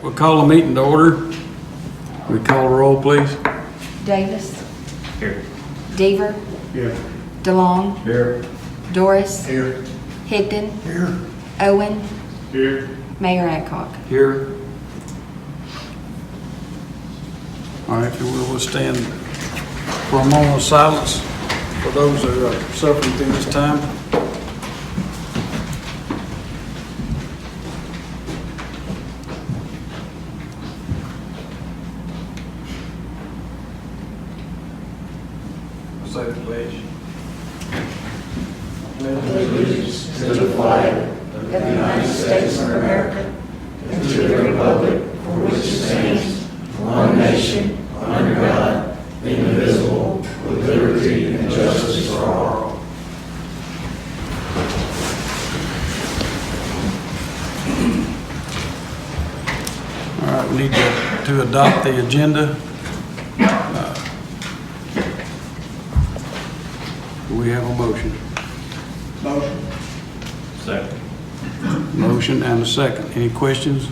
we'll call the meeting to order. We call the roll, please. Davis. Here. Deaver. Here. DeLong. Here. Doris. Here. Higdon. Here. Owen. Here. Mayor Adcock. Here. All right, if you will, we'll stand for a moment of silence for those who are suffering through this time. Say the pledge. Allegiance to the flag of the United States of America and to the republic for which it stands, one nation, under God, indivisible, with liberty and justice for all. All right, we need to adopt the agenda. We have a motion. Motion. Second. Motion and a second. Any questions?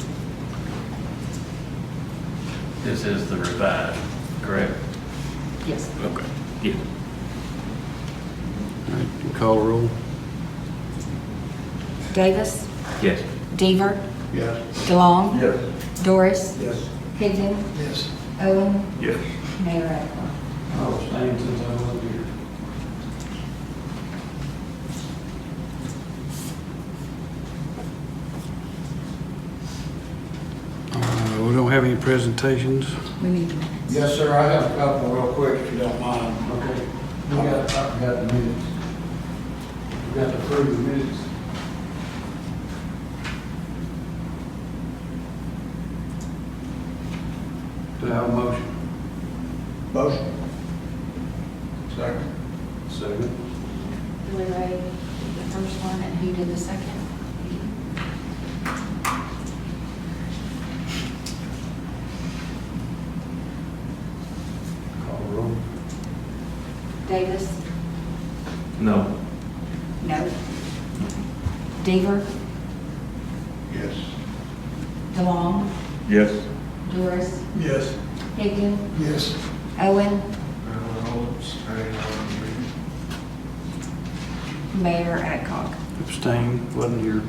This is the revised, correct? Yes. Okay. Yeah. All right, you call the roll. Davis. Yes. Deaver. Yes. DeLong. Yes. Doris. Yes. Higdon. Yes. Owen. Yes. Mayor Adcock. I'll abstain since I wasn't here. We don't have any presentations. We need to. Yes, sir, I have a couple real quick, if you don't mind. Okay. I forgot the minutes. We got to approve the minutes. Do I have a motion? Motion. Second. Second. Billy Ray did the first one, and who did the second? Call the roll. Davis. No. No. Deaver. Yes. DeLong. Yes. Doris. Yes. Higdon. Yes. Owen. Mayor Adcock. Abstain, wasn't here.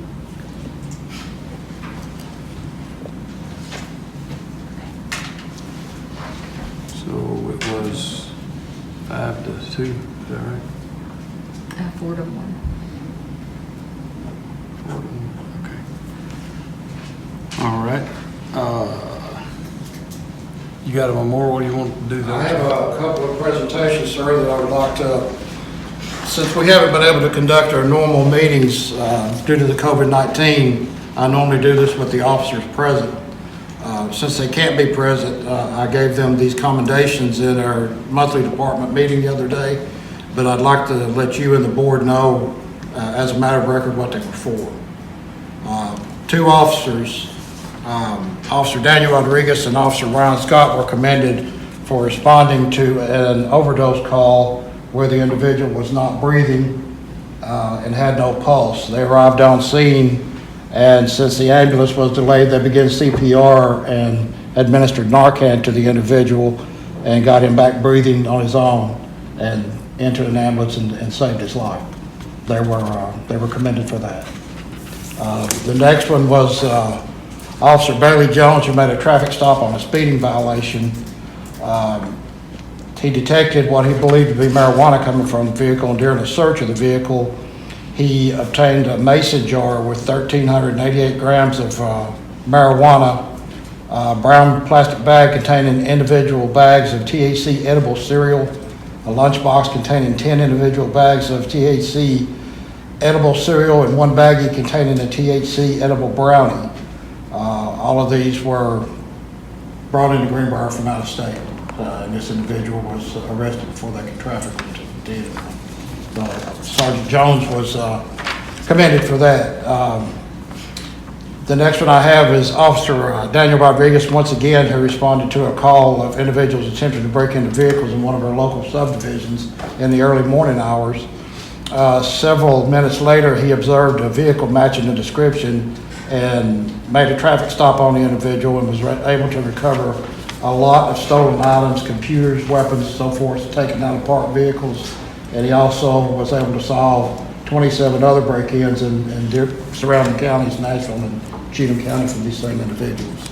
So it was 5-2, is that right? 4-1. 4-1, okay. All right. You got a memorial, what do you want to do there? I have a couple of presentations, sir, that I would like to, since we haven't been able to conduct our normal meetings due to the COVID-19, I normally do this with the officers present. Since they can't be present, I gave them these commendations in our monthly department meeting the other day, but I'd like to let you and the board know, as a matter of record, what they were for. Two officers, Officer Daniel Rodriguez and Officer Ryan Scott, were commended for responding to an overdose call where the individual was not breathing and had no pulse. They arrived on scene, and since the ambulance was delayed, they began CPR and administered Narcan to the individual and got him back breathing on his own and entered an ambulance and saved his life. They were commended for that. The next one was Officer Bailey Jones, who made a traffic stop on a speeding violation. He detected what he believed to be marijuana coming from the vehicle, and during a search of the vehicle, he obtained a mason jar with 1,388 grams of marijuana, a brown plastic bag containing individual bags of THC edible cereal, a lunchbox containing 10 individual bags of THC edible cereal, and one baggie containing a THC edible brownie. All of these were brought into Greenbrier from out of state. And this individual was arrested before they could traffic him to the vehicle. Sergeant Jones was commended for that. The next one I have is Officer Daniel Rodriguez, once again, who responded to a call of individuals attempting to break into vehicles in one of our local subdivisions in the early morning hours. Several minutes later, he observed a vehicle matching the description and made a traffic stop on the individual and was able to recover a lot of stolen items, computers, weapons, and so forth, taken out of parked vehicles. And he also was able to solve 27 other break-ins in surrounding counties, Nashville and Cheatham County, from these same individuals.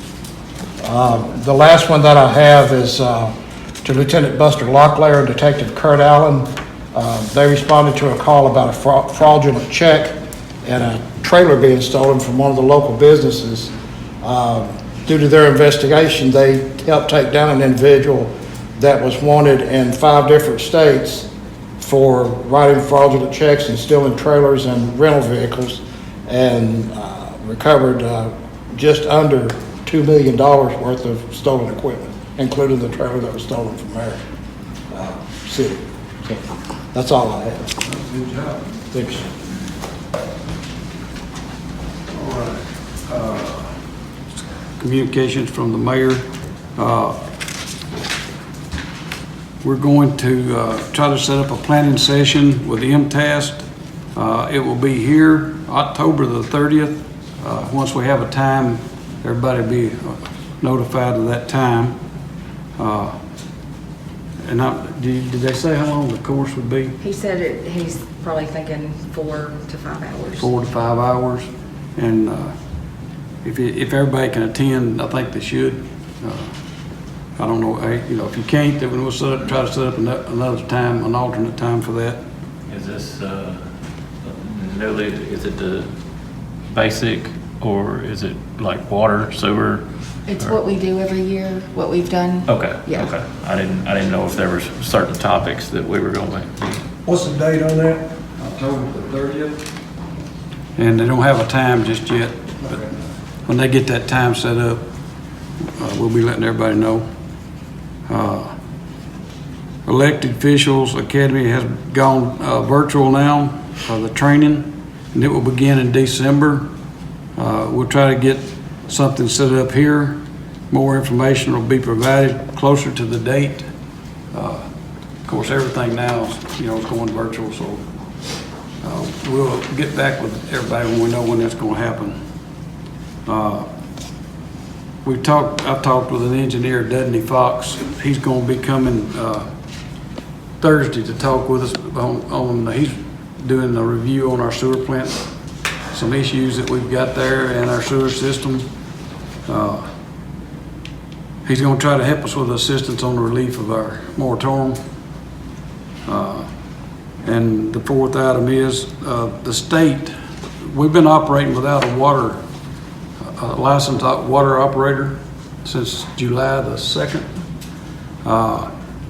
The last one that I have is to Lieutenant Buster Locklear and Detective Kurt Allen. They responded to a call about a fraudulent check and a trailer being stolen from one of the local businesses. Due to their investigation, they helped take down an individual that was wanted in 5 different states for writing fraudulent checks and stealing trailers and rental vehicles, and recovered just under $2 million worth of stolen equipment, including the trailer that was stolen from our city. So that's all I have. Good job. Thanks. All right. Communications from the mayor. We're going to try to set up a planning session with the MTAST. It will be here October the 30th. Once we have a time, everybody will be notified of that time. And did they say how long the course would be? He said he's probably thinking 4 to 5 hours. 4 to 5 hours. And if everybody can attend, I think they should. I don't know, if you can't, then we'll try to set up another time, an alternate time for that. Is this, newly, is it the basic, or is it like water, sewer? It's what we do every year, what we've done. Okay, Yeah. okay. I didn't know if there were certain topics that we were going to be. What's the date on that? October the 30th. And they don't have a time just yet, but when they get that time set up, we'll be letting everybody know. Elected officials academy has gone virtual now for the training, and it will begin in December. We'll try to get something set up here. More information will be provided closer to the date. Of course, everything now is going virtual, so we'll get back with everybody when we know when that's going to happen. I've talked with an engineer, Dudney Fox. He's going to be coming Thursday to talk with us he's doing a review on our sewer plant, some issues that we've got there and our sewer system. He's going to try to help us with assistance on the relief of our moratorium. And the fourth item is the state. We've been operating without a licensed water operator since July the 2nd.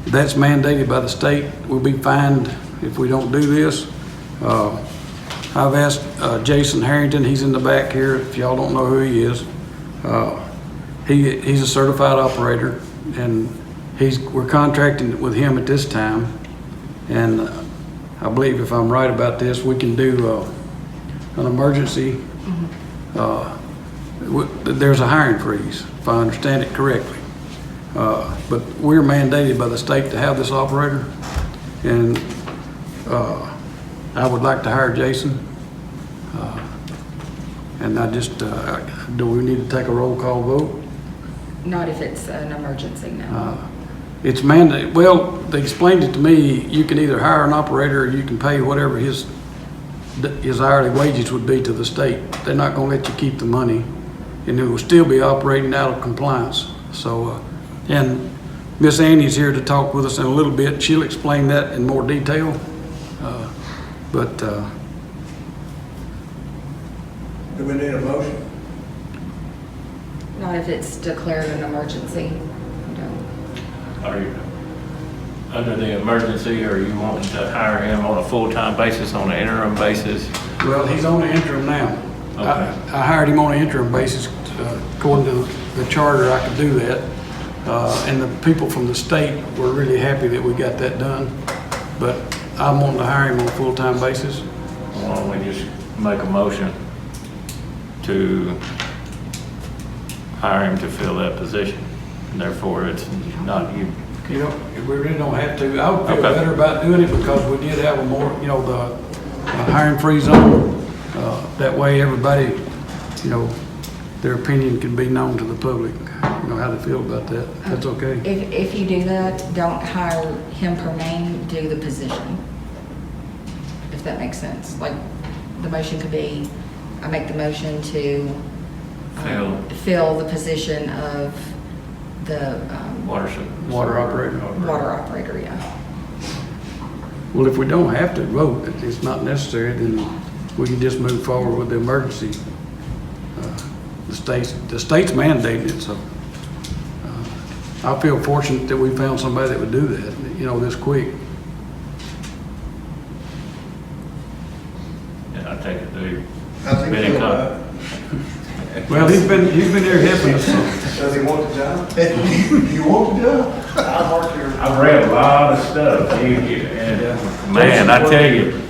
That's mandated by the state. We'll be fined if we don't do this. I've asked Jason Harrington, he's in the back here, if y'all don't know who he is. He's a certified operator, and we're contracting with him at this time. And I believe, if I'm right about this, we can do an emergency. There's a hiring freeze, if I understand it correctly. But we're mandated by the state to have this operator, and I would like to hire Jason. And do we need to take a roll call vote? Not if it's an emergency, no. It's mandated. Well, they explained it to me. You can either hire an operator, or you can pay whatever his hourly wages would be to the state. They're not going to let you keep the money, and it will still be operating out of compliance. So, and Miss Annie's here to talk with us in a little bit. She'll explain that in more detail. Do we need a motion? Not if it's declared an emergency, no. Are you under the emergency, or are you wanting to hire him on a full-time basis, on an interim basis? Well, he's on the interim now. Okay. I hired him on an interim basis. According to the charter, I could do that. And the people from the state were really happy that we got that done. But I'm wanting to hire him on a full-time basis. Why don't we just make a motion to hire him to fill that position? And therefore, it's not you. We really don't have to. I would feel Okay. better about doing it because we did have a more, the hiring freeze on. That way everybody, their opinion can be known to the public, you know, how they feel about that. That's okay. If you do that, don't hire him per name, do the position. If that makes sense. Like, the motion could be, I make the motion to fill the position of the Water operator. water operator, yeah. Well, if we don't have to vote, if it's not necessary, then we can just move forward with the emergency. The state's mandating it, so I feel fortunate that we found somebody that would do that, you know, this quick. Yeah, I take it, dude. How's he Been feel in about it? Well, he's been here helping us. Does he want the job? You want the job? I work here. I've read a lot of stuff, and man, I tell you,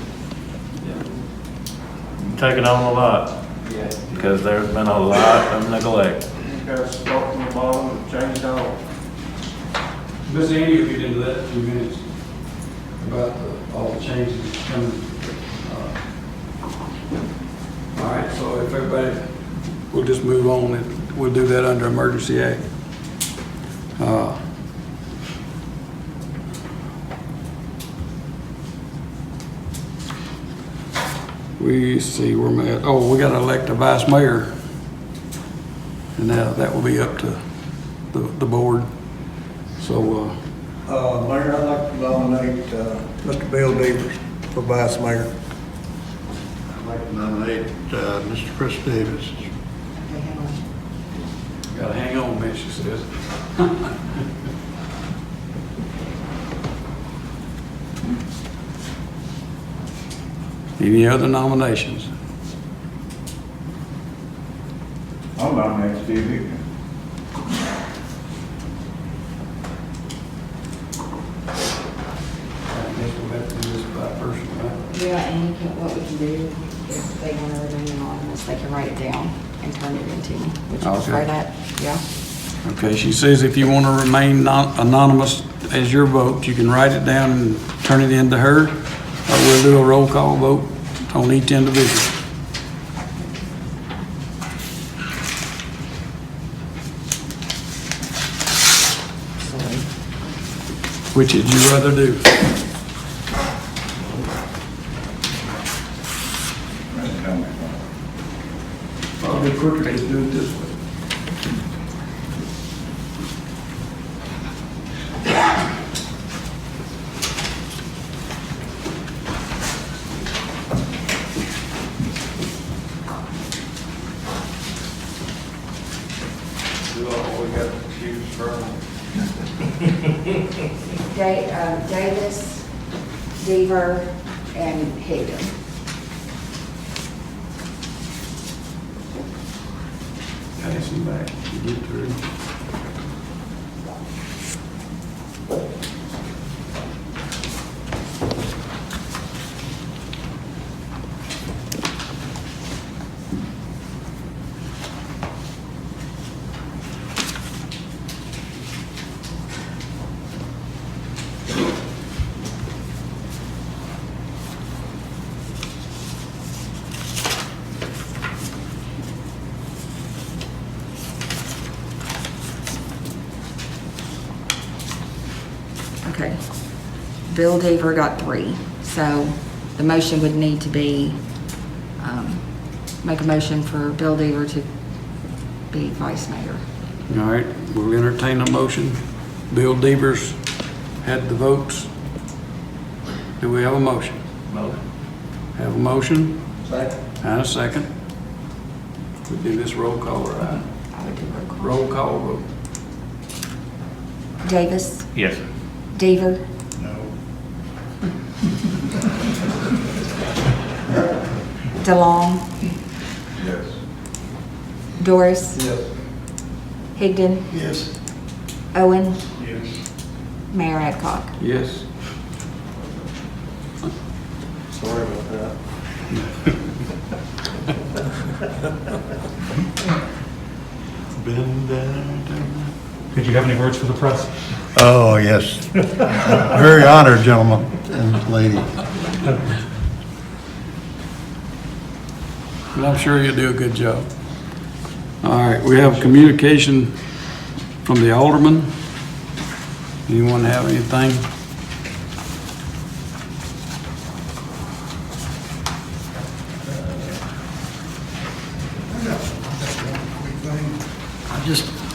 you're taking on a lot, because there's been a lot of neglect. You gotta start from the bottom and change it all. Miss Andy will get into that in a few minutes about all the changes that's coming. All right, so if everybody, we'll just move on and we'll do that under Emergency Act. We see where we're at. Oh, we got to elect a vice mayor. And now that will be up to the board. So, Mayor, I'd like to nominate, Mr. Bill Davis for vice mayor. I'd like to nominate Mr. Chris Davis. Okay, hang on. gotta hang on, man, she says. Any other nominations? I'll nominate Steve Hickman. I guess we'll have to do this by person, right? Yeah, and you can, what we can do, if they want to remain anonymous, they can write it down and turn it into me. Would you Okay. prefer that? Yeah? Okay, she says if you want to remain anonymous as your vote, you can write it down and turn it into her, or we'll do a roll call vote on each individual. Which would you rather do? Probably quicker to do it this way. Davis, Deaver, and Hayden. Pass them back, you get through. Okay. Bill Deaver got 3, so the motion would need to be, make a motion for Bill Deaver to be vice mayor. All right, we'll entertain a motion. Bill Devers had the votes. Do we have a motion? Motion. Have a motion Second. and a second. We do this roll call, right? I would do roll call. Roll call vote. Davis, Yes. Deaver, No. DeLong, Yes. Doris, Yes. Higdon, Yes. Owen, Yes. Mayor Adcock. Yes. Sorry about that. Been down. Did you have any words for the press? Oh, yes. Very honored, gentlemen and lady. And I'm sure you'll do a good job. All right, we have communication from the Alderman. Anyone have anything?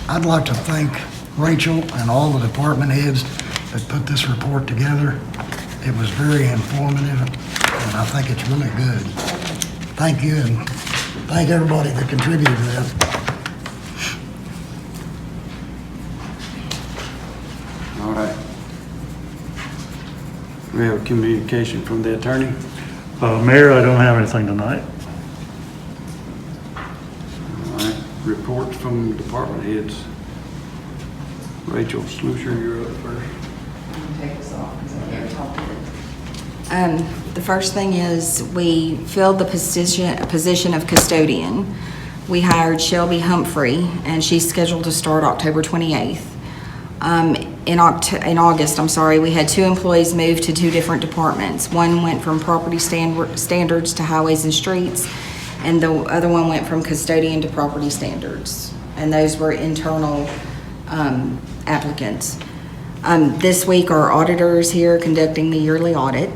I'd like to thank Rachel and all the department heads that put this report together. It was very informative, and I think it's really good. Thank you, and thank everybody that contributed to that. All right. We have communication from the attorney. Mayor, I don't have anything tonight. All right, reports from department heads. Rachel Slusher, you're up first. Take this off because I can't talk to it. The first thing is we filled the position of custodian. We hired Shelby Humphrey, and she's scheduled to start October 28th. In August, we had 2 employees move to 2 different departments. One went from property standards to highways and streets, and the other one went from custodian to property standards. And those were internal applicants. This week, our auditor is here conducting the yearly audit.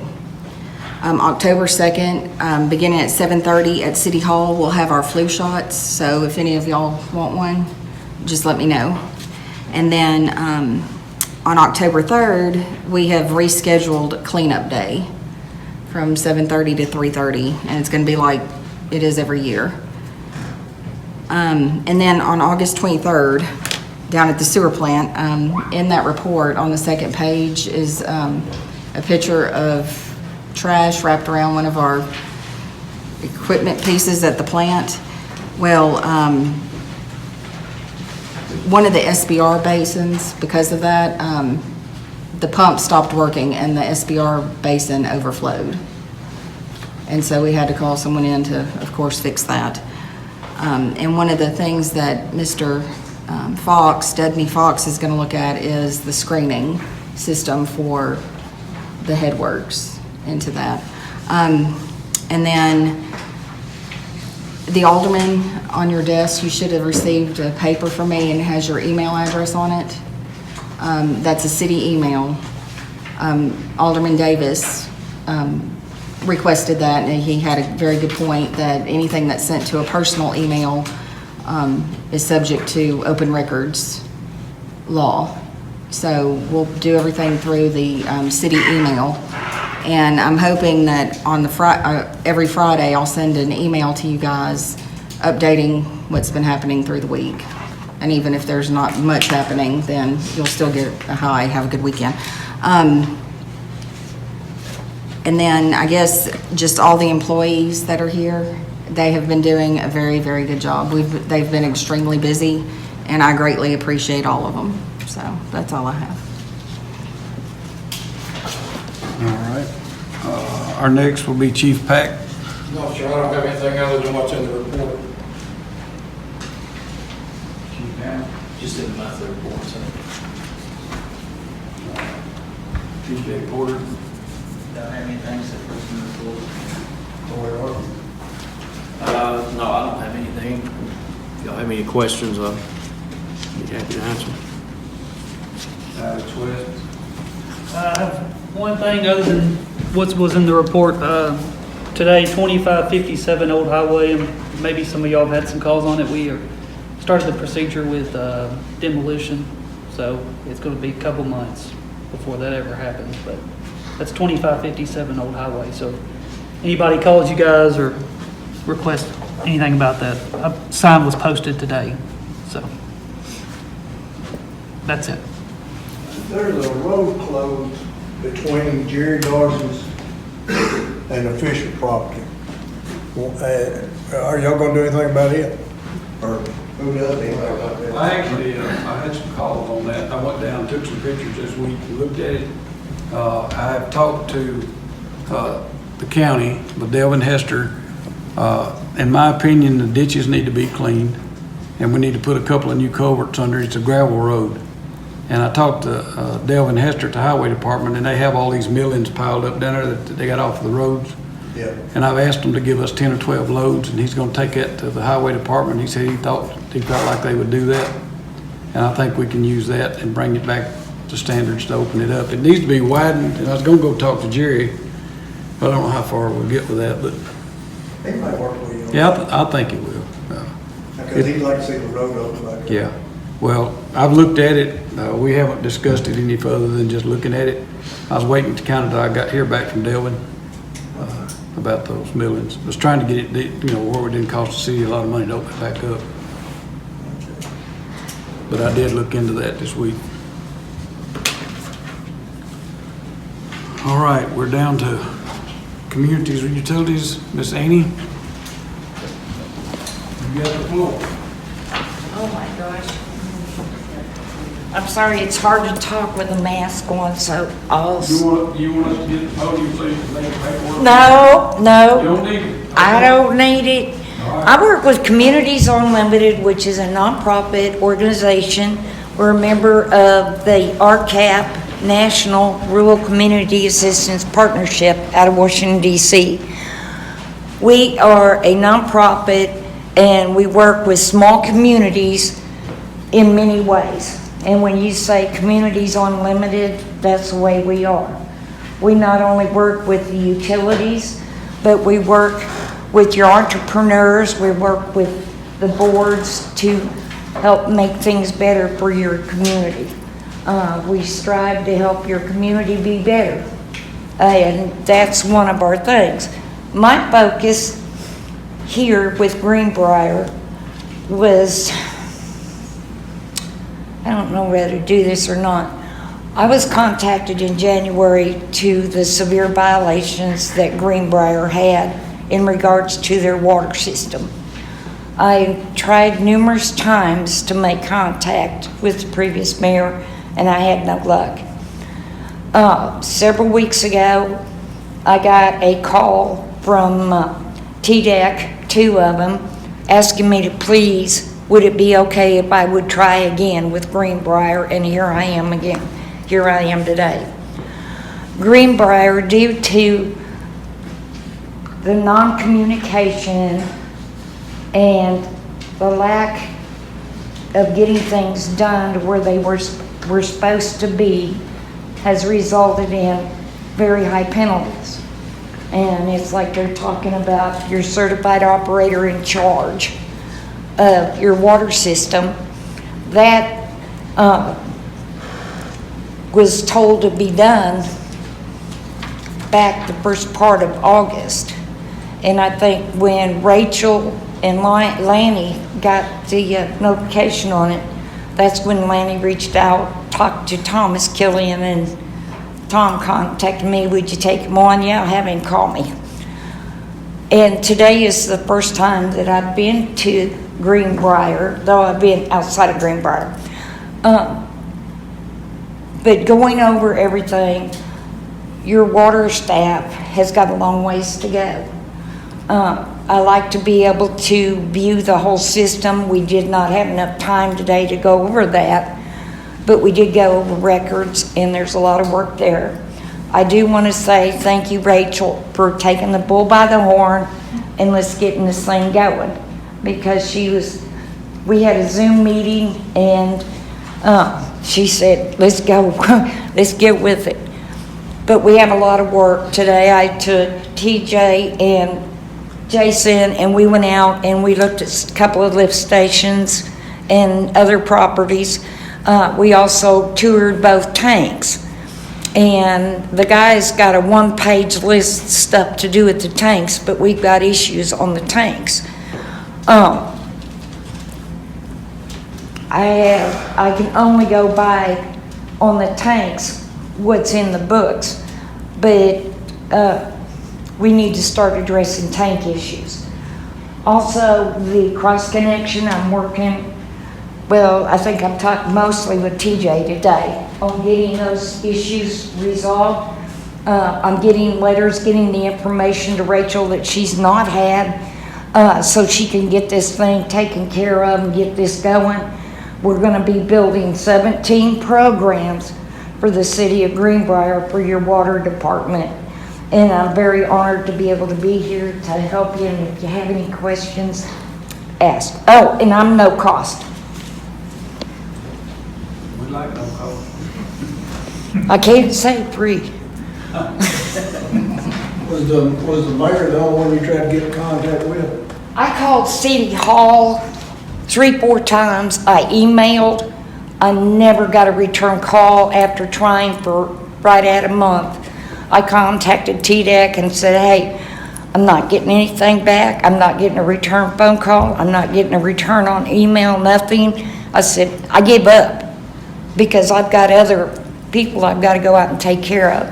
October 2nd, beginning at 7:30 at City Hall, we'll have our flu shots. So if any of y'all want one, just let me know. And then on October 3rd, we have rescheduled cleanup day from 7:30 to 3:30, and it's going to be like it is every year. And then on August 23rd, down at the sewer plant, in that report on the second page is a picture of trash wrapped around one of our equipment pieces at the plant. Well, one of the SBR basins, because of that, the pump stopped working and the SBR basin overflowed. And so we had to call someone in to, of course, fix that. And one of the things that Mr. Dudney Fox is going to look at is the screening system for the headworks into that. And then the Alderman, on your desk, you should have received a paper from me and it has your email address on it. That's a city email. Alderman Davis requested that, and he had a very good point that anything that's sent to a personal email is subject to open records law. So we'll do everything through the city email. And I'm hoping that on the every Friday, I'll send an email to you guys updating what's been happening through the week. And even if there's not much happening, then you'll still get a hi, have a good weekend. And then I guess just all the employees that are here, they have been doing a very, very good job. They've been extremely busy, and I greatly appreciate all of them. So that's all I have. All right. Our next will be Chief Pack. No, sir, I don't have anything other than what's in the report. Chief Pack. Just in the monthly report, so. Tuesday Porter. Don't have anything except for some report. No, I don't have anything. If y'all have any questions, I'll be happy to answer. Alex West. I have one thing other than what was in the report. Today, 2557 Old Highway, and maybe some of y'all have had some calls on it. We started the procedure with demolition, so it's going to be a couple months before that ever happens. But that's 2557 Old Highway. So if anybody calls you guys or requests anything about that, a sign was posted today. So that's it. There's a road closed between Jerry Darcy's and the Fisher property. Are y'all gonna do anything about it? Or who does anything about that? I actually, I had some calls on that. I went down, took some pictures this week, looked at it. I have talked to the county, with Delvin Hester. In my opinion, the ditches need to be cleaned, and we need to put a couple of new culverts under. It's a gravel road. And I talked to Delvin Hester at the Highway Department, and they have all these millings piled up down there that they got off the roads. Yeah. And I've asked them to give us 10 or 12 loads, and he's gonna take that to the Highway Department. He said he thought he felt like they would do that. And I think we can use that and bring it back to standards to open it up. It needs to be widened, and I was gonna go talk to Jerry, but I don't know how far we'll get with that, but He might work with you. yeah, I think it will. Because he'd like to see the road open back up. Yeah, well, I've looked at it, we haven't discussed it any further than just looking at it. I was waiting to kind of, I got here back from Delvin, about those millings. Was trying to get it, where it didn't cost the city a lot of money to open it back up. But I did look into that this week. All right, we're down to communities and utilities. Miss Annie? You got the floor. Oh my gosh. I'm sorry, it's hard to talk with a mask on, so I'll... You want us to get the podium so you can make paperwork? No, You no, don't need it? I don't need it. I work with Communities Unlimited, which is a nonprofit organization. We're a member of the RCAP, National Rural Community Assistance Partnership out of Washington, D.C. We are a nonprofit, and we work with small communities in many ways. And when you say Communities Unlimited, that's the way we are. We not only work with the utilities, but we work with your entrepreneurs, we work with the boards to help make things better for your community. We strive to help your community be better, and that's one of our things. My focus here with Greenbrier was, I don't know whether to do this or not. I was contacted in January to the severe violations that Greenbrier had in regards to their water system. I tried numerous times to make contact with the previous mayor, and I had no luck. Several weeks ago, I got a call from TDEC, 2 of them, asking me to please, would it be okay if I would try again with Greenbrier, and here I am again. Here I am today. Greenbrier, due to the non-communication and the lack of getting things done to where they were supposed to be, has resulted in very high penalties. And it's like they're talking about your certified operator in charge of your water system. That was told to be done back the first part of August. And I think when Rachel and Lanny got the notification on it, that's when Lanny reached out, talked to Thomas Killian, and Tom contacted me, would you take him on? Yeah, I'll have him call me. And today is the first time that I've been to Greenbrier, though I've been outside of Greenbrier. But going over everything, your water staff has got a long ways to go. I like to be able to view the whole system. We did not have enough time today to go over that, but we did go over records, and there's a lot of work there. I do want to say thank you, Rachel, for taking the bull by the horn and let's getting this thing going, because we had a Zoom meeting, and she said, let's go, let's get with it. But we have a lot of work today. I took TJ and Jason, and we went out and we looked at a couple of lift stations and other properties. We also toured both tanks, and the guy's got a one-page list of stuff to do with the tanks, but we've got issues on the tanks. I can only go by on the tanks what's in the books, but we need to start addressing tank issues. Also, the cross connection, I'm working, well, I think I'm talking mostly with TJ today on getting those issues resolved. I'm getting letters, getting the information to Rachel that she's not had, so she can get this thing taken care of and get this going. We're going to be building 17 programs for the city of Greenbrier for your water department. And I'm very honored to be able to be here to help you. And if you have any questions, ask. Oh, and I'm no cost. We like no cost. I can't say free. Was the mayor the only one you tried to get in contact with? I called City Hall 3-4 times. I emailed. I never got a return call after trying for right at a month. I contacted TDEC and said, hey, I'm not getting anything back. I'm not getting a return phone call. I'm not getting a return on email, nothing. I said, I give up because I've got other people I've got to go out and take care of.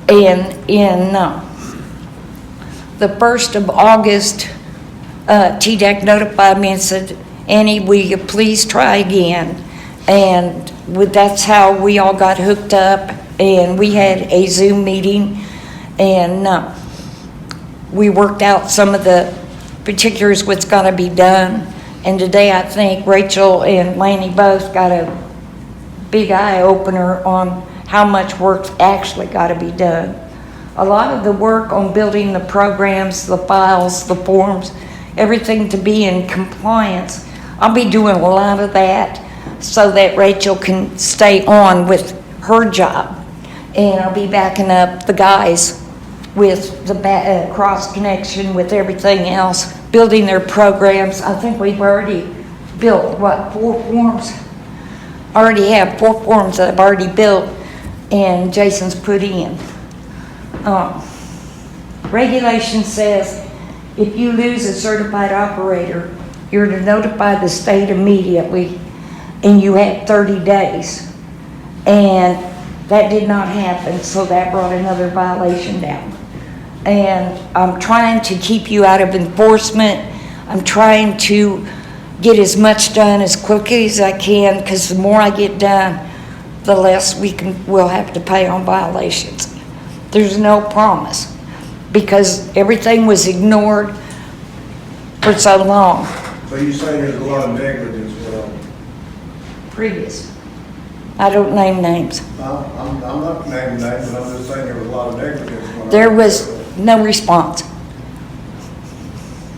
And in the 1st of August, TDEC notified me and said, Annie, will you please try again? And that's how we all got hooked up, and we had a Zoom meeting, and we worked out some of the particulars what's got to be done. And today I think Rachel and Lanny both got a big eye opener on how much work's actually got to be done. A lot of the work on building the programs, the files, the forms, everything to be in compliance, I'll be doing a lot of that so that Rachel can stay on with her job. And I'll be backing up the guys with the cross connection with everything else, building their programs. I think we've already built, 4 forms? I already have 4 forms that I've already built and Jason's put in. Regulation says if you lose a certified operator, you're to notify the state immediately, and you have 30 days. And that did not happen, so that brought another violation down. And I'm trying to keep you out of enforcement. I'm trying to get as much done as quickly as I can, because the more I get done, the less we'll have to pay on violations. There's no promise, because everything was ignored for so long. So you say there's a lot of negligence, Previous. I don't name names. I'm not naming names, but I'm just saying there was a lot of negligence. There was no response.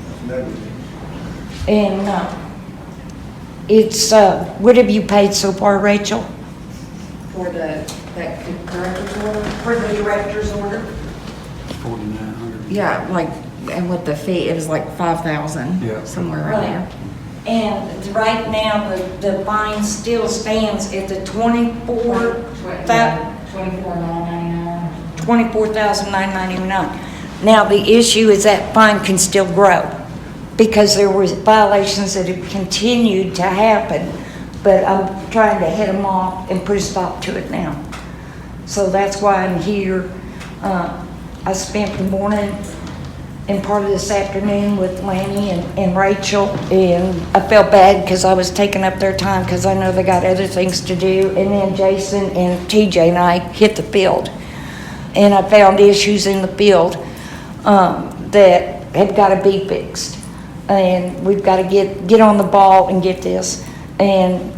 That's negligence. And it's, what have you paid so far, Rachel? For that director's order? For the director's order? 4,900. Yeah, like, and with the fee, it was like 5,000. Yeah. Somewhere around there. And right now, the fine still stands at the $24,999. Now, the issue is that fine can still grow, because there was violations that have continued to happen, but I'm trying to head them off and put a stop to it now. So that's why I'm here. I spent the morning and part of this afternoon with Lanny and Rachel, and I felt bad because I was taking up their time, because I know they got other things to do. And then Jason and TJ and I hit the field, and I found issues in the field that have got to be fixed, and we've got to get on the ball and get this. And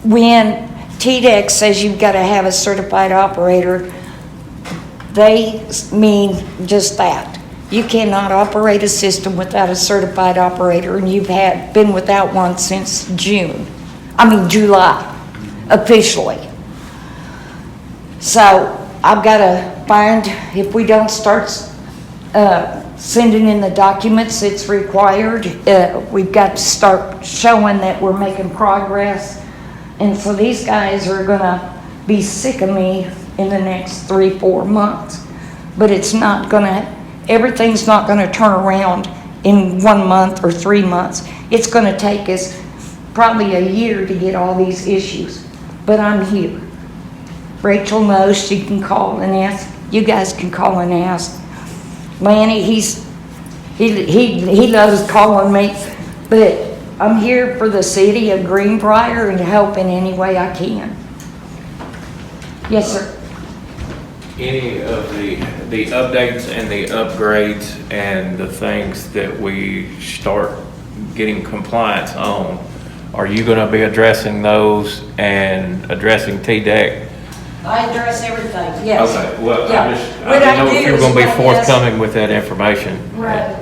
when TDEC says you've got to have a certified operator, they mean just that. You cannot operate a system without a certified operator, and you've been without one since July, officially. So I've got to find, if we don't start sending in the documents it's required, we've got to start showing that we're making progress. And so these guys are gonna be sick of me in the next 3-4 months. But it's not gonna, everything's not gonna turn around in 1 month or 3 months. It's gonna take us probably a year to get all these issues. But I'm here. Rachel knows, she can call and ask. You guys can call and ask. Lanny, he loves calling me, but I'm here for the city of Greenbrier and to help in any way I can. Yes, sir. Any of the updates and the upgrades and the things that we start getting compliance on, are you gonna be addressing those and addressing TDEC? I address everything, yes. Okay, well, Yeah. I didn't know if you were gonna be forthcoming with that information. Right,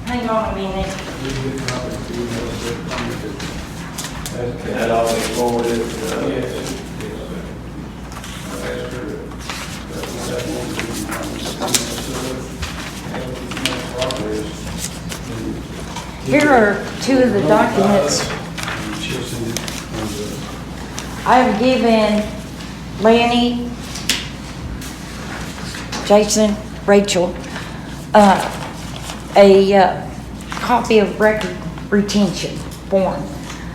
Hang on a minute. Can that all be forwarded? Here are two of the documents. I've given Lanny, Jason, Rachel, a copy of record retention form.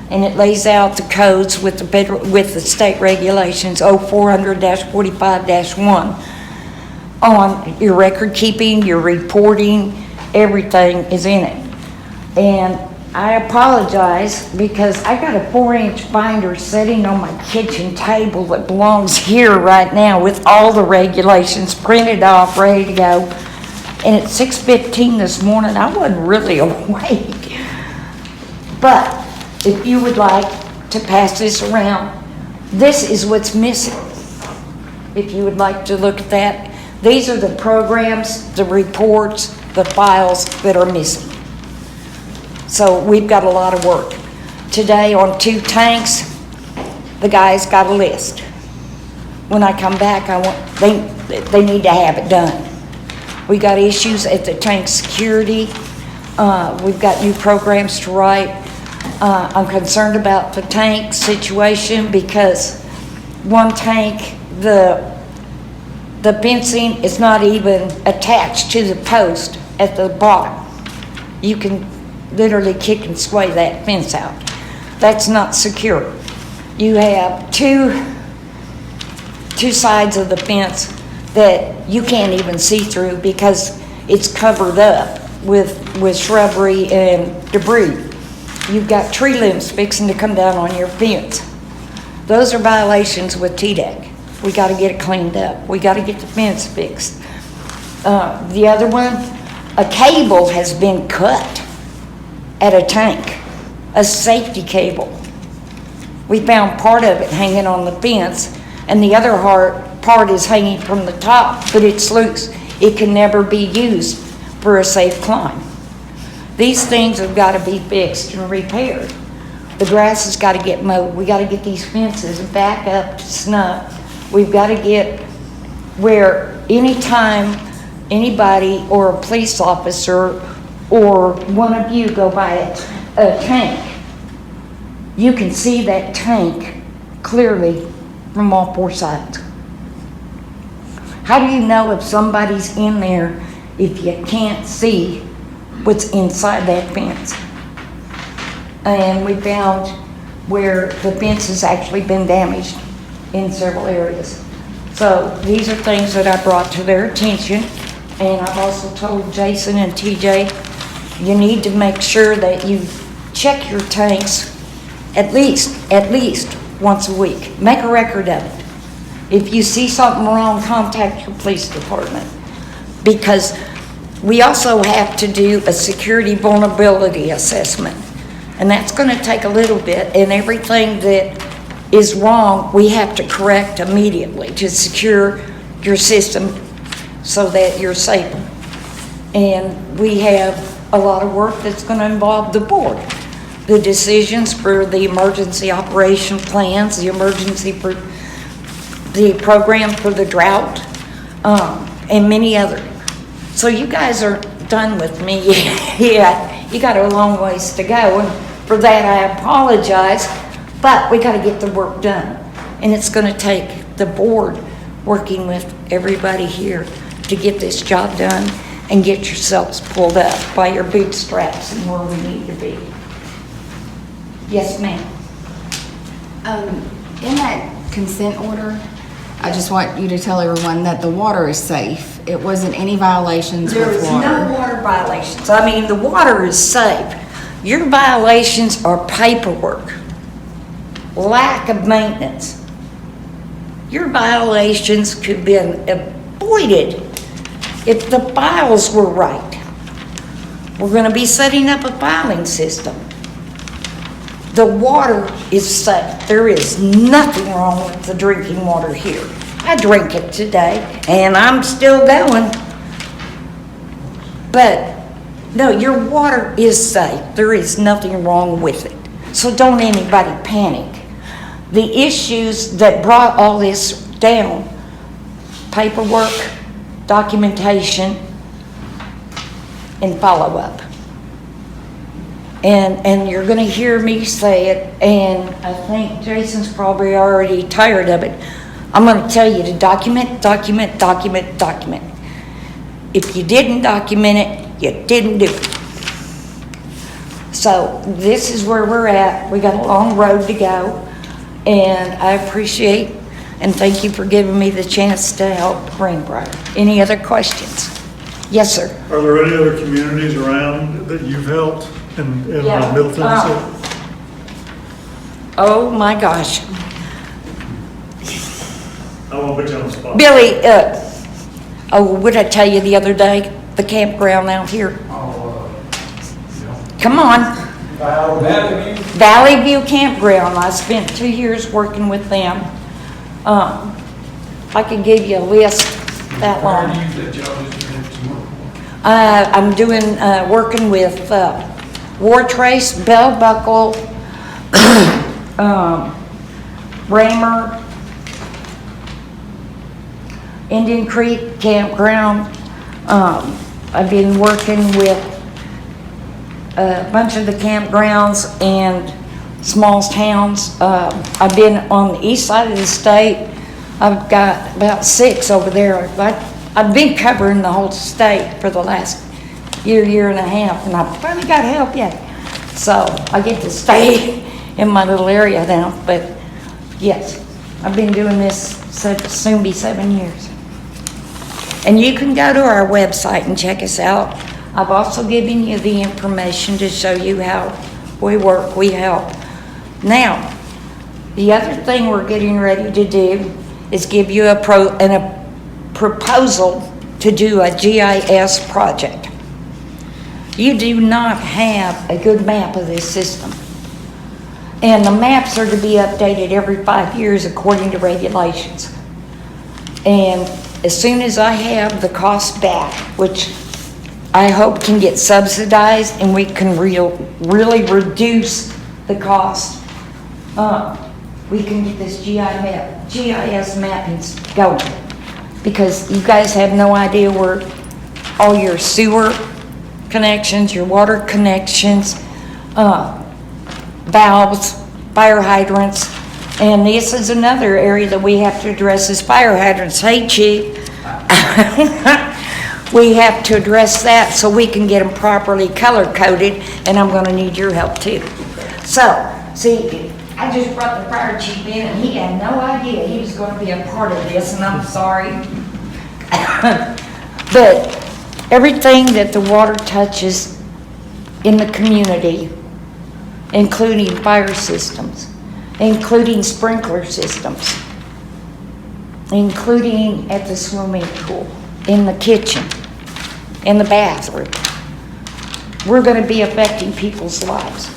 And it lays out the codes with the state regulations, 0400-45-1. On your record keeping, your reporting, everything is in it. And I apologize because I got a 4-inch binder sitting on my kitchen table that belongs here right now with all the regulations printed off, ready to go. And at 6:15 this morning, I wasn't really awake. But if you would like to pass this around, this is what's missing. If you would like to look at that, these are the programs, the reports, the files that are missing. So we've got a lot of work. Today on 2 tanks, the guys got a list. When I come back, they need to have it done. We got issues at the tank security. We've got new programs to write. I'm concerned about the tank situation because one tank, the fencing is not even attached to the post at the bottom. You can literally kick and sway that fence out. That's not secure. You have two sides of the fence that you can't even see through because it's covered up with shrubbery and debris. You've got tree limbs fixing to come down on your fence. Those are violations with TDEC. We got to get it cleaned up. We got to get the fence fixed. The other one, a cable has been cut at a tank, a safety cable. We found part of it hanging on the fence, and the other part is hanging from the top, but it's loose. It can never be used for a safe climb. These things have got to be fixed and repaired. The grass has got to get mowed. We got to get these fences back up to snuff. We've got to get where anytime anybody or a police officer or one of you go by a tank, you can see that tank clearly from all 4 sides. How do you know if somebody's in there if you can't see what's inside that fence? And we found where the fence has actually been damaged in several areas. So these are things that I brought to their attention, and I've also told Jason and TJ, you need to make sure that you check your tanks at least once a week. Make a record of it. If you see something wrong, contact your police department. Because we also have to do a security vulnerability assessment. And that's going to take a little bit, and everything that is wrong, we have to correct immediately to secure your system so that you're safe. And we have a lot of work that's going to involve the board. The decisions for the emergency operation plans, the program for the drought, and many others. So you guys are done with me. Yeah, you got a long ways to go, and for that I apologize, but we got to get the work done. And it's going to take the board working with everybody here to get this job done and get yourselves pulled up by your bootstraps and where we need to be. Yes, ma'am. In that consent order, I just want you to tell everyone that the water is safe. It wasn't any violations There with is water. no water violations. I mean, the water is safe. Your violations are paperwork, lack of maintenance. Your violations could be avoided if the files were right. We're going to be setting up a filing system. The water is safe. There is nothing wrong with the drinking water here. I drink it today, and I'm still going. But No, your water is safe. There is nothing wrong with it. So don't anybody panic. The issues that brought all this down, paperwork, documentation, and follow-up. And you're gonna hear me say it, and I think Jason's probably already tired of it. I'm gonna tell you to document, document, document, document. If you didn't document it, you didn't do it. So this is where we're at. We got a long road to go, and I appreciate and thank you for giving me the chance to help Greenbrier. Any other questions? Yes, sir. Are there any other communities around that you've helped in Yeah, Middle Tennessee? Oh, my gosh. I won't put you on the spot. Billy, oh, what did I tell you the other day? The campground out here. Come on. Valley View Campground. I spent 2 years working with them. I can give you a list that long. I'm doing, working with War Trace, Bell Buckle, Raymer, Indian Creek Campground. I've been working with a bunch of the campgrounds and small towns. I've been on the east side of the state. I've got about 6 over there. I've been covering the whole state for the last year and a half, and I've finally got help yet. So I get to stay in my little area now, but yes, I've been doing this soon be 7 years. And you can go to our website and check us out. I've also given you the information to show you how we work, we help. Now, the other thing we're getting ready to do is give you a proposal to do a GIS project. You do not have a good map of this system. And the maps are to be updated every 5 years according to regulations. And as soon as I have the cost back, which I hope can get subsidized and we can really reduce the cost, we can get this GIS mapping going. Because you guys have no idea where all your sewer connections, your water connections, valves, fire hydrants, and this is another area that we have to address is fire hydrants. Hey, Chief. We have to address that so we can get them properly color-coded, and I'm gonna need your help too. So, see, I just brought the fire chief in, and he had no idea he was gonna be a part of this, and I'm sorry. But everything that the water touches in the community, including fire systems, including sprinkler systems, including at the swimming pool, in the kitchen, in the bathroom, we're going to be affecting people's lives.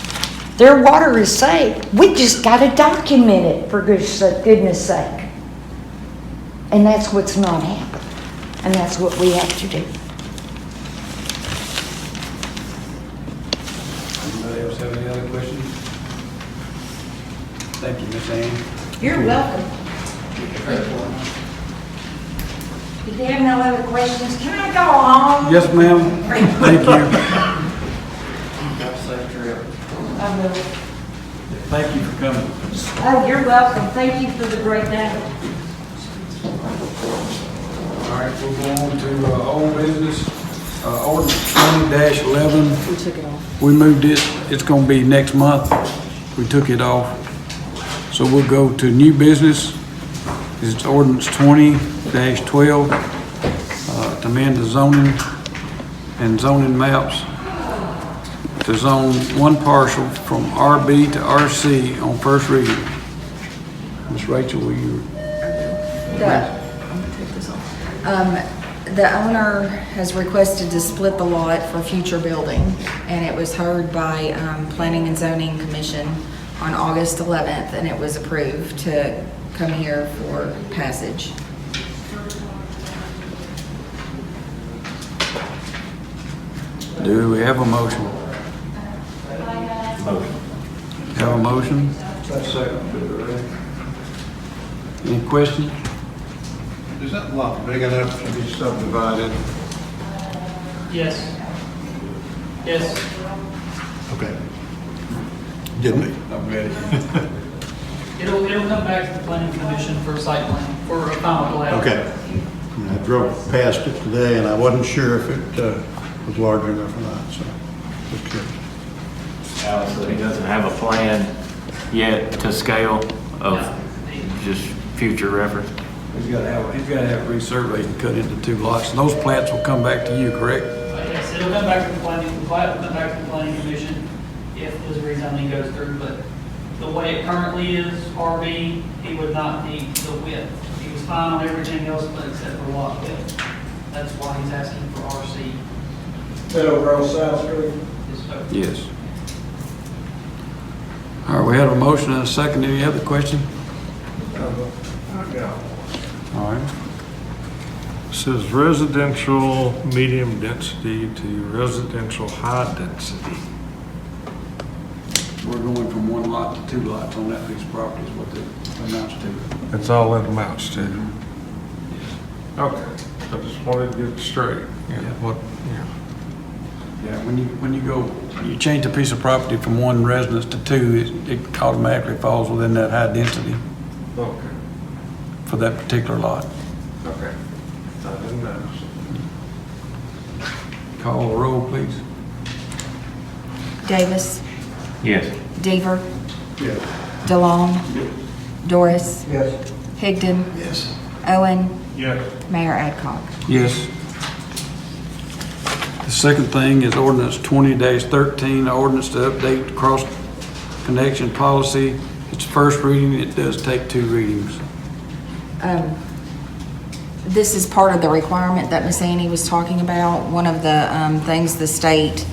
Their water is safe. We just got to document it, for goodness sake. And that's what's not happening. And that's what we have to do. Anybody else have any other questions? Thank you, Miss Ann. You're welcome. If you have no other questions, can I go home? Yes, ma'am. Thank you. Have a safe trip. I will. Thank you for coming. Oh, you're welcome. Thank you for the great day. All right, we'll go on to old business, ordinance 20-11. We took it off. We moved it, it's gonna be next month. We took it off. So we'll go to new business. It's ordinance 20-12, to amend the zoning and zoning maps to zone one parcel from RB to RC on first reading. Ms. Rachel, will you? I'm gonna take this off. The owner has requested to split the lot for future building, and it was heard by Planning and Zoning Commission on August 11th, and it was approved to come here for passage. Do we have a motion? Motion. Have a motion? Any questions? Is that lot big enough to be subdivided? Yes. Yes. Okay. Didn't I'm ready. It'll come back to the planning commission for site plan, for a final plat. Okay. I drove past it today and I wasn't sure if it was large enough or not, so just curious. Alex said he doesn't have a plan yet to scale of just future reference. He's gotta have resurveyed and cut into 2 lots. And those plats will come back to you, correct? Yes, it'll come back to the plat will come back to the planning commission if this rezoning goes through, but the way it currently is, RB, he would not need the width. He was fine on everything else but except for lot width. That's why he's asking for RC. That over on South Street? Yes. All right, we have a motion and a second. Any other question? All right. Says residential medium density to residential high density. We're going from 1 lot to 2 lots on that piece of property is what that amounts to. That's all it amounts to. Okay, I just wanted to get it straight. Yeah, when you change a piece of property from 1 residence to 2, it automatically falls within that high density Okay, for that particular lot. okay. I didn't know. Call the roll, please. Davis, Yes. Deaver, Yes. DeLong, Doris, Yes. Higdon, Yes. Owen, Yes. Mayor Adcock. Yes. The second thing is ordinance 20-13, ordinance to update cross connection policy. It's first reading. It does take 2 readings. This is part of the requirement that Miss Annie was talking about. One of the things the state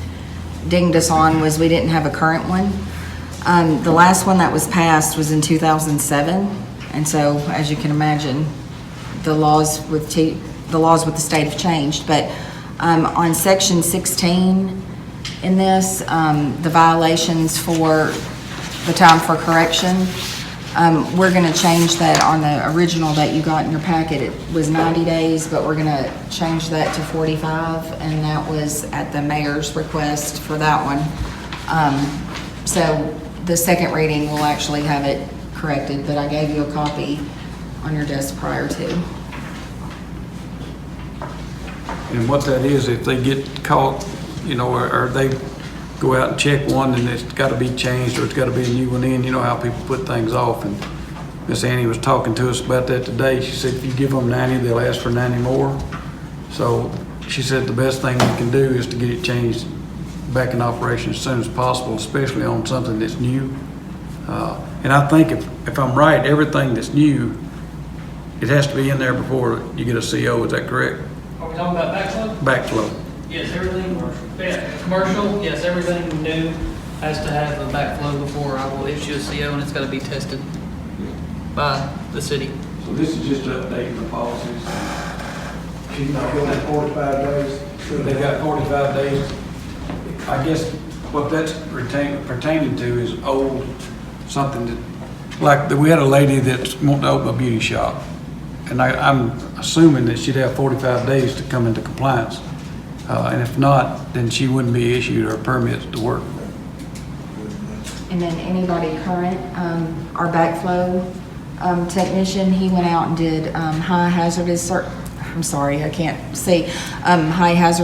dinged us on was we didn't have a current one. The last one that was passed was in 2007, and so as you can imagine, the laws with the state have changed. But on section 16 in this, the violations for the time for correction, we're going to change that. On the original that you got in your packet, it was 90 days, but we're going to change that to 45, and that was at the mayor's request for that one. So the second reading will actually have it corrected, but I gave you a copy on your desk prior to. And what that is, if they get caught, or they go out and check one and it's got to be changed or it's got to be a new one in, you know how people put things off. And Miss Annie was talking to us about that today. She said if you give them 90, they'll ask for 90 more. So she said the best thing we can do is to get it changed back in operation as soon as possible, especially on something that's new. And I think if I'm right, everything that's new, it has to be in there before you get a CO. Is that correct? Are we talking about backflow? Backflow. Yes, everything, commercial, yes, everything new has to have a backflow before I will issue a CO, and it's got to be tested by the city. So this is just updating the policies. She's not going to 45 days. They got 45 days. I guess what that's pertaining to is old, something that, like, we had a lady that's wanting to open a beauty shop. And I'm assuming that she'd have 45 days to come into compliance. And if not, then she wouldn't be issued her permits to work. And then anybody current, our backflow technician, he went out and did high hazard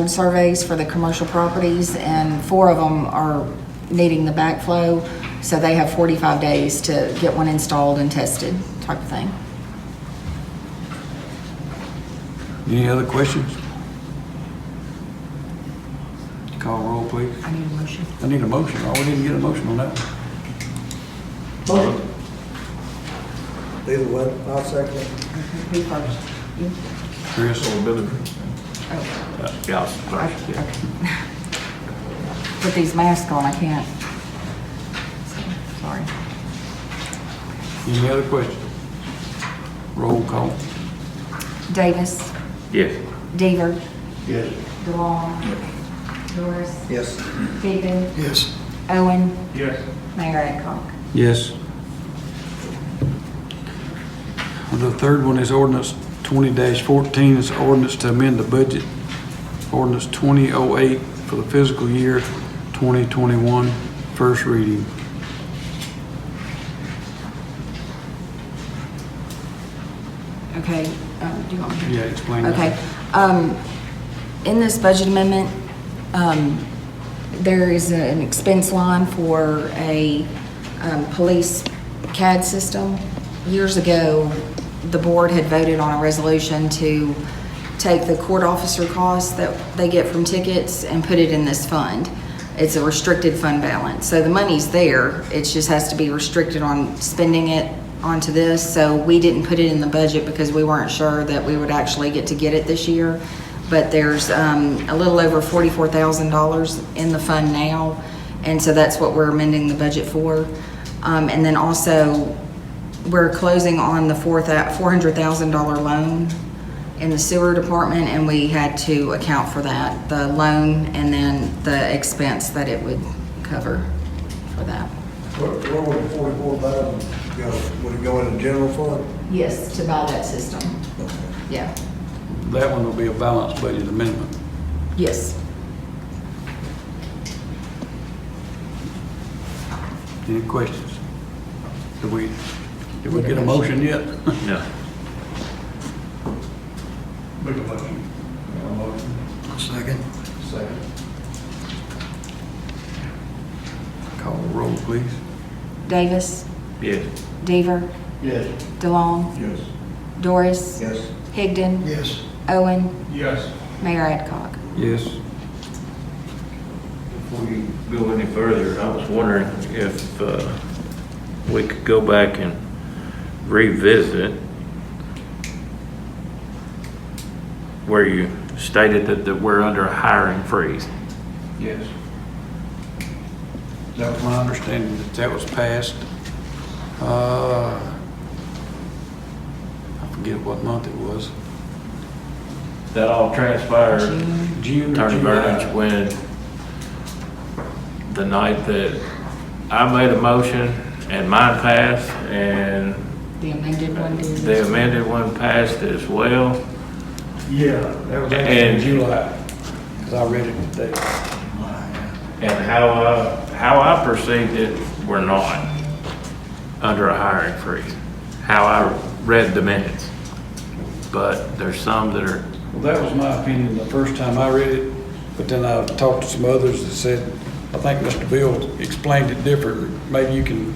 surveys for the commercial properties, and 4 of them are needing the backflow, so they have 45 days to get one installed and tested, type of thing. Any other questions? Call roll, please. I need a motion. I need a motion. Oh, we didn't get a motion on that one. Motion. Either way, I'll second it. Who first? You? Chris or Billy? Oh, Yeah. okay. Put these masks on, I can't. Sorry. Any other questions? Roll call. Davis, Yes. Deaver, Yes. DeLong, Doris? Yes. Stephen? Yes. Owen? Yes. Mayor Adcock? Yes. The third one is ordinance 20-14. It's ordinance to amend the budget. Ordinance 2008 for the fiscal year 2021, first reading. Okay, do you want me to? Yeah, explain that. Okay. In this budget amendment, there is an expense line for a police CAD system. Years ago, the board had voted on a resolution to take the court officer costs that they get from tickets and put it in this fund. It's a restricted fund balance. So the money's there, it just has to be restricted on spending it onto this. So we didn't put it in the budget because we weren't sure that we would actually get to get it this year. But there's a little over $44,000 in the fund now. And so that's what we're amending the budget for. And then also, we're closing on the $400,000 loan in the sewer department, and we had to account for that, the loan and then the expense that it would cover for that. Where would the 44,000 go? Would it go in the general fund? Yes, to buy that system. Yeah, That one will be a balanced budget amendment. yes. Any questions? Did we get a motion yet? No. Make a motion. Second. Second. Call the roll, please. Davis, Yes. Deaver, Yes. DeLong, Yes. Doris, Yes. Higdon, Yes. Owen, Yes. Mayor Adcock. Yes. Before you go any further, I was wondering if we could go back and revisit where you stated that we're under a hiring freeze. Yes. That was my understanding that was passed. I forget what month it was. That all transpired, June or Attorney July. Burnage, when the night that I made a motion and mine passed and The amended one did. the amended one passed as well. Yeah, that was actually in And- July, because I read it today. And how I perceived it, we're not under a hiring freeze. How I read the minutes. But there's some that are, Well, that was my opinion the first time I read it, but then I talked to some others that said, I think Mr. Bill explained it different. Maybe you can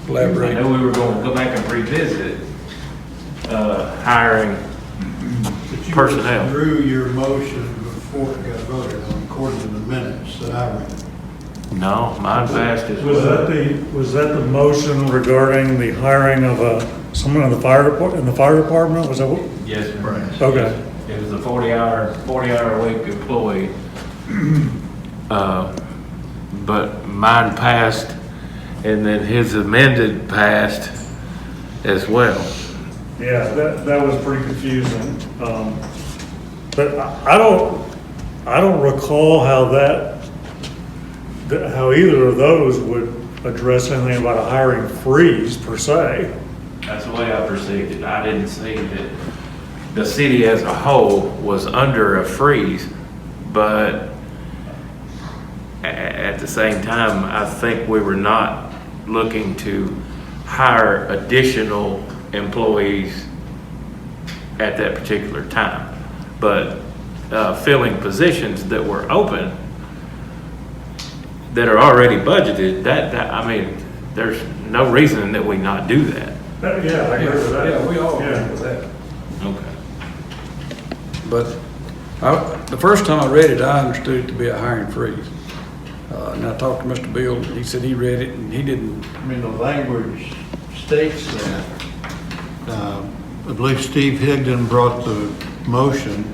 I elaborate. know we were going to go back and revisit hiring personnel. You withdrew your motion before it got voted on, according to the minutes that I read. No, mine passed as Was well. was that the motion regarding the hiring of someone in the fire department? Was that what? Yes, sir. Okay. It was a 40-hour a week employee. But mine passed, and then his amended passed as well. Yeah, that was pretty confusing. But I don't recall how how either of those would address anything about a hiring freeze per se. That's the way I perceived it. I didn't see that the city as a whole was under a freeze, but at the same time, I think we were not looking to hire additional employees at that particular time. But filling positions that were open, that are already budgeted, I mean, there's no reason that we not do that. Yeah, I agree with that. Yeah, we all agree Yeah. with that. Okay. But the first time I read it, I understood it to be a hiring freeze. And I talked to Mr. Bill, he said he read it and he didn't. I mean, the language states that. I believe Steve Higdon brought the motion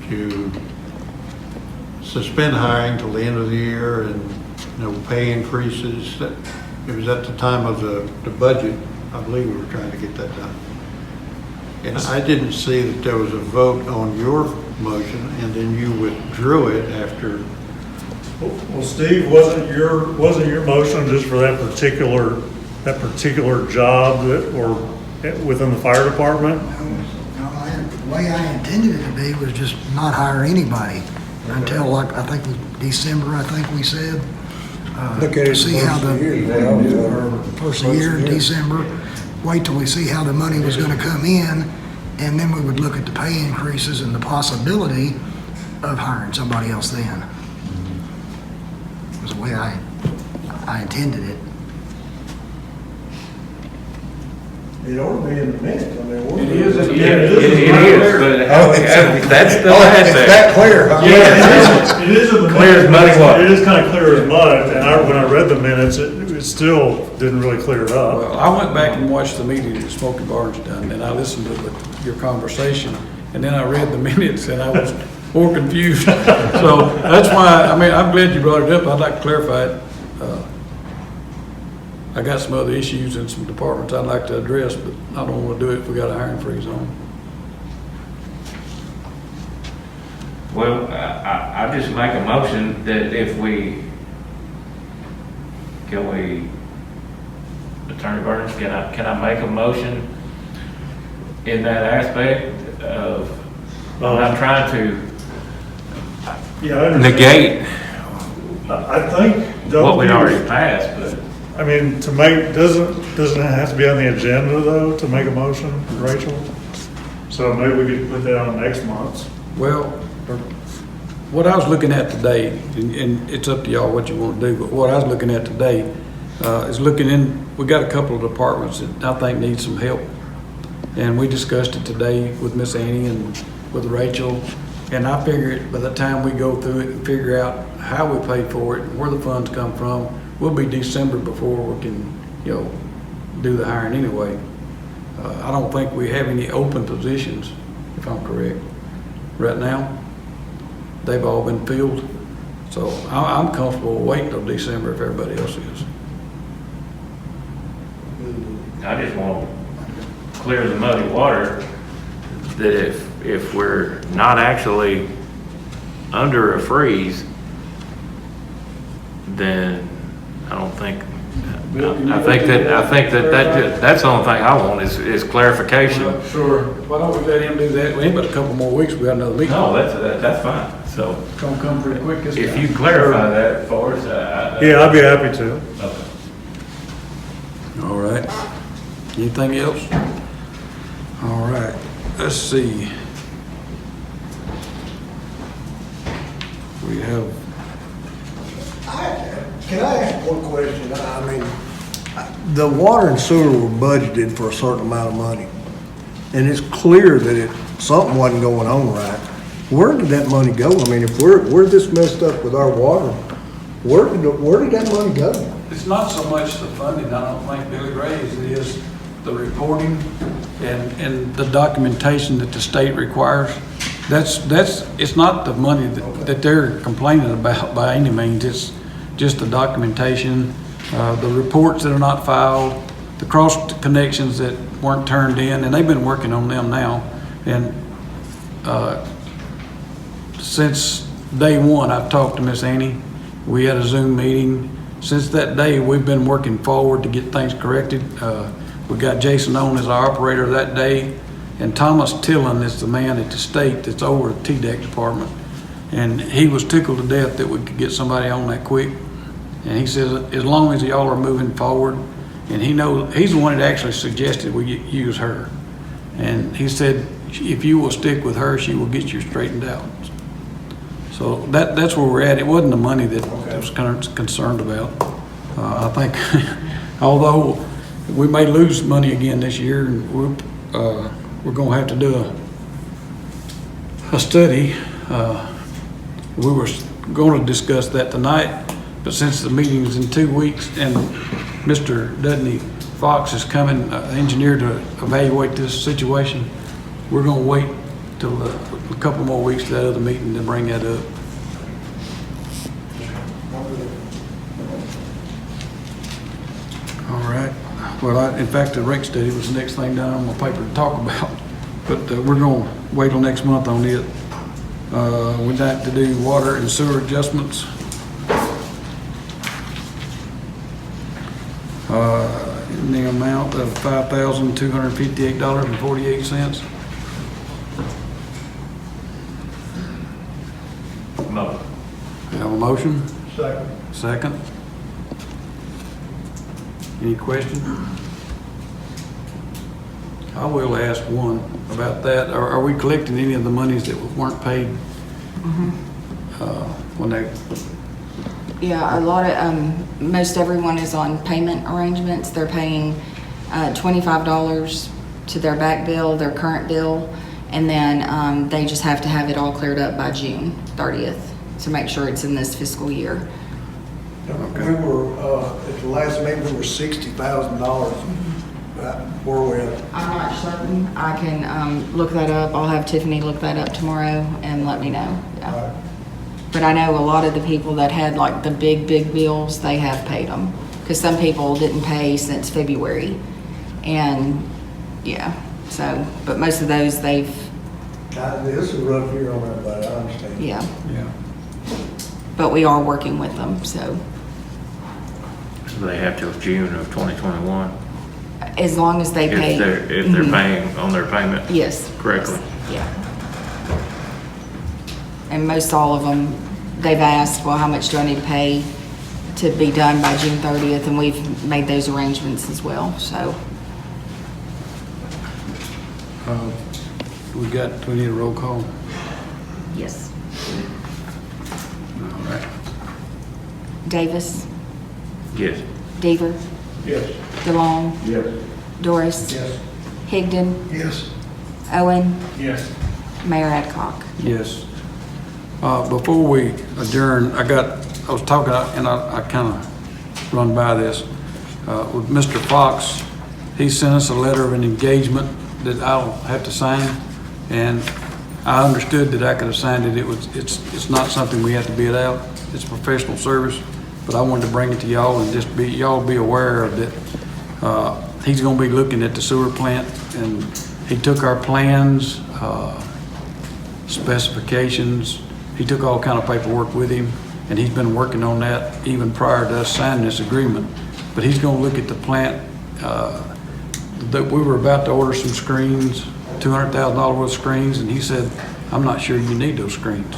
to suspend hiring till the end of the year and, pay increases. It was at the time of the budget. I believe we were trying to get that done. And I didn't see that there was a vote on your motion, and then you withdrew it after. Well, Steve, wasn't your motion just for that particular job or within the fire department? The way I intended it to be was just not hire anybody until, like, I think it was December, I think we said. Look at it See how first of the year, the, well, first of the year in December, wait till we see how the money was gonna come in, and then we would look at the pay increases and the possibility of hiring somebody else then. Was the way I intended it. It ought to be in the minutes, I mean. It is. It is, but that's the last It's thing. that clear, huh? Yeah, it is in the minutes. Clear as muddy water. It is kind of clear as mud, and when I read the minutes, it still didn't really clear it up. Well, I went back and watched the meeting that Smoky Barnes done, and I listened to your conversation, and then I read the minutes, and I was more confused. So that's why, I mean, I'm glad you brought it up. I'd like to clarify it. I got some other issues in some departments I'd like to address, but I don't want to do it if we got a hiring freeze on. Well, I just make a motion that if Attorney Burns, can I make a motion in that aspect of, I'm not trying to Yeah, I understand. negate I think. what we'd already passed, but. I mean, to make, doesn't it have to be on the agenda though, to make a motion, Rachel? So maybe we could put that on next month's. Well, what I was looking at today, and it's up to y'all what you want to do, but what I was looking at today is we got a couple of departments that I think need some help. And we discussed it today with Miss Annie and with Rachel. And I figured by the time we go through it and figure out how we pay for it, and where the funds come from, we'll be December before we can, do the hiring anyway. I don't think we have any open positions, if I'm correct, right now. They've all been filled. So I'm comfortable waiting till December if everybody else is. I just want to clear the muddy water that if we're not actually under a freeze, then I don't think, I think that's the only thing I want is clarification. Well, sure. Why don't we let him do that? We ain't but a couple more weeks, we got another meeting. No, that's fine. So It's gonna come pretty quick this time. if you clarify that for us, Yeah, I'd be happy to. Okay. All right. Anything else? All right, let's see. We have, Can I ask one question? I mean, the water and sewer were budgeted for a certain amount of money. And it's clear that something wasn't going on right. Where did that money go? I mean, if we're this messed up with our water, where did that money go? it's not so much the funding, I don't think, Billy Ray, as it is the reporting and the documentation that the state requires. It's not the money that they're complaining about by any means. It's just the documentation, the reports that are not filed, the cross connections that weren't turned in, and they've been working on them now. And since day one, I've talked to Miss Annie. We had a Zoom meeting. Since that day, we've been working forward to get things corrected. We got Jason on as our operator that day, and Thomas Tillon is the man at the state that's over the TDEC department. And he was tickled to death that we could get somebody on that quick. And he says, as long as y'all are moving forward, and he's the one that actually suggested we use her. And he said, if you will stick with her, she will get you straightened out. So that's where we're at. It wasn't the money that I was kind of concerned about. I think, although we may lose money again this year, and we're going to have to do a study. We were going to discuss that tonight, but since the meeting is in 2 weeks and Mr. Dudney Fox is coming, engineer, to evaluate this situation, we're going to wait till a couple more weeks to that other meeting to bring that up. All right. Well, in fact, the rate study was the next thing down on my paper to talk about, but we're going to wait till next month on it. We'd like to do water and sewer adjustments. In the amount of $5,258.48. Mo. Have a motion? Second. Second. Any question? I will ask one about that. Are we collecting any of the monies that weren't paid? When they, Yeah, a lot of, most everyone is on payment arrangements. They're paying $25 to their back bill, their current bill, and then they just have to have it all cleared up by June 30th to make sure it's in this fiscal year. We were, at the last meeting, we were $60,000. Where are we at? I'm not certain. I can look that up. I'll have Tiffany look that up tomorrow and let me know. Yeah. All right. But I know a lot of the people that had like the big bills, they have paid them. Because some people didn't pay since February. And, yeah, so, but most of those they've, This is a rough year on everybody, I understand. yeah. yeah. But we are working with them, so So they have till June of 2021? as long as they pay. If they're Mhm. paying on their payment? Yes. Correctly. Yeah. And most all of them, they've asked, well, how much do I need to pay to be done by June 30th? And we've made those arrangements as well, so. We need a roll call? Yes. All right. Davis, Yes. Deaver, Yes. DeLong, Yes. Doris, Yes. Higdon, Yes. Owen, Yes. Mayor Adcock. Yes. Before we adjourn, I was talking, and I kind of run by this, with Mr. Fox. He sent us a letter of an engagement that I'll have to sign, and I understood that I could have signed it. It's not something we have to bid out. It's professional service, but I wanted to bring it to y'all and just y'all be aware of that. He's gonna be looking at the sewer plant, and he took our plans, specifications. He took all kind of paperwork with him, and he's been working on that even prior to us signing this agreement. But he's gonna look at the plant, that we were about to order some screens, $200,000 worth of screens, and he said, I'm not sure you need those screens.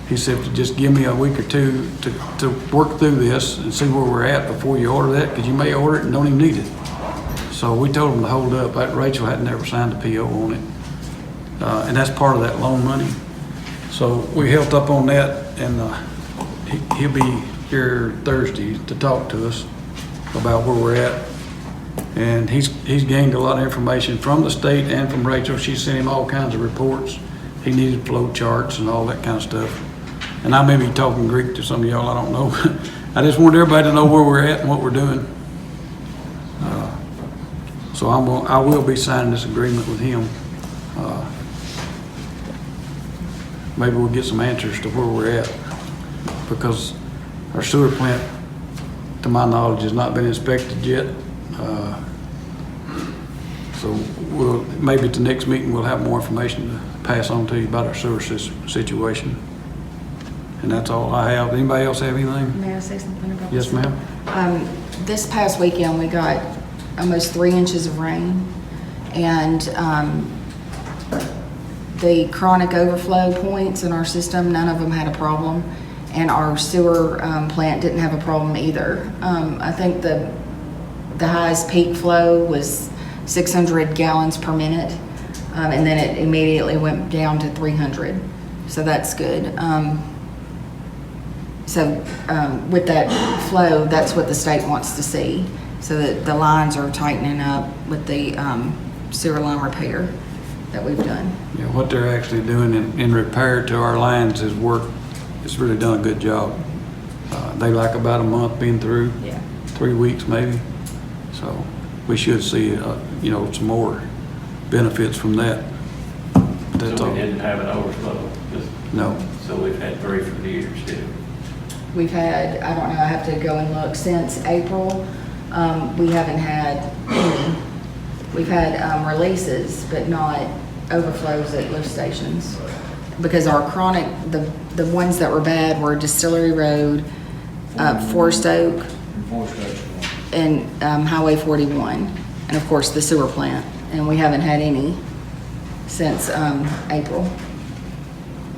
He said, just give me a week or two to work through this and see where we're at before you order that, because you may order it and don't even need it. So we told him to hold up. Rachel had never signed a PO on it. And that's part of that loan money. So we held up on that, and he'll be here Thursday to talk to us about where we're at. And he's gained a lot of information from the state and from Rachel. She sent him all kinds of reports. He needed flow charts and all that kind of stuff. And I may be talking Greek to some of y'all, I don't know. I just want everybody to know where we're at and what we're doing. So I will be signing this agreement with him. Maybe we'll get some answers to where we're at, because our sewer plant, to my knowledge, has not been inspected yet. So maybe at the next meeting, we'll have more information to pass on to you about our sewer situation. And that's all I have. Anybody else have anything? May I say something about Yes, this? ma'am. This past weekend, we got almost 3 inches of rain, and the chronic overflow points in our system, none of them had a problem, and our sewer plant didn't have a problem either. I think the highest peak flow was 600 gallons per minute, and then it immediately went down to 300, so that's good. With that flow, that's what the state wants to see, so that the lines are tightening up with the sewer line repair that we've done. Yeah, what they're actually doing in repair to our lines is work. It's really done a good job. They like about a month being through. Yeah. 3 weeks maybe. So we should see, some more benefits from that. That's So all. we didn't have an overflow? No. So we've had 3 for the year still? We've had, I don't know, I have to go and look, since April, we haven't had any. We've had releases, but not overflows at lift stations. because our chronic, the ones that were bad were Distillery Road, Forest Oak, and Highway 41, and of course the sewer plant. And we haven't had any since April,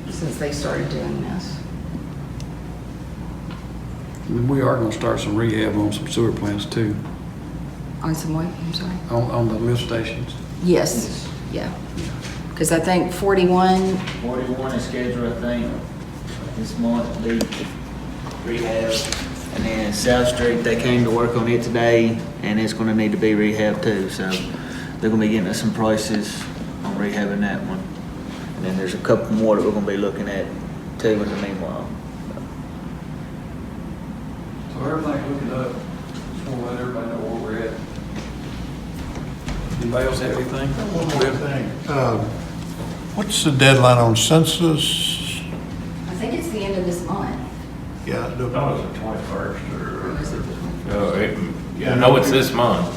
since they started doing this. And we are gonna start some rehab on some sewer plants too, On some what? I'm sorry. on the lift stations. Yes, yeah. Because I think 41, 41 is scheduled, I think, this month to be rehab. And then South Street, they came to work on it today, and it's gonna need to be rehabbed too, so they're gonna be getting us some prices on rehabbing that one. And then there's a couple more that we're gonna be looking at too in the meanwhile. So everything's looking up. Just wanna let everybody know where we're at. Anybody else have anything? One more thing. What's the deadline on census? I think it's the end of this month. Yeah, That was the 21st or. No, it's this month.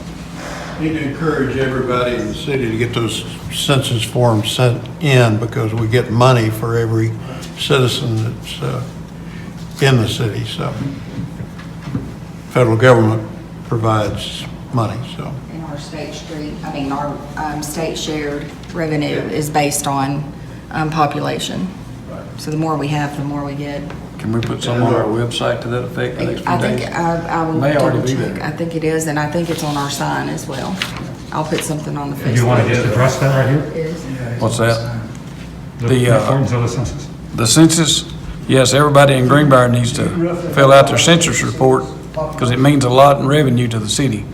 need to encourage everybody in the city to get those census forms sent in, because we get money for every citizen that's in the city, so. Federal government provides money, so. And our state street, I mean, our state shared revenue is based on population. So the more we have, the more we get. Can we put some on our website to that effect the next few I think days? I will May already double be check. there. I think it is, and I think it's on our sign as well. I'll put something on the Facebook. Do you want to address that right here? It is. What's that? The importance of the census? The census, yes, everybody in Greenbrier needs to fill out their census report, because it means a lot in revenue to the city.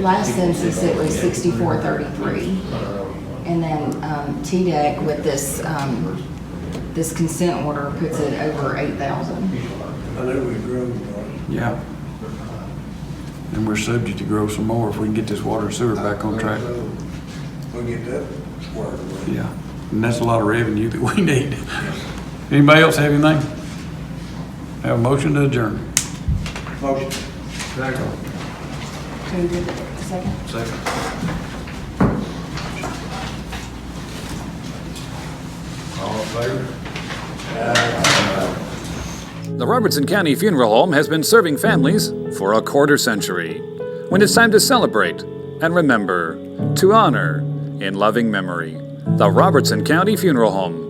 Last census, it was 6433. And then TDEC with this, this consent order puts it over 8,000. I know we've grown. Yeah. And we're subject to grow some more if we can get this water and sewer back on track. We'll get that squared away. Yeah, and that's a lot of revenue that we need. Anybody else have anything? Have a motion to adjourn. Motion. Who did the second? Second. All in favor? The Robertson County Funeral Home has been serving families for a quarter century. When it's time to celebrate and remember, to honor in loving memory, the Robertson County Funeral Home.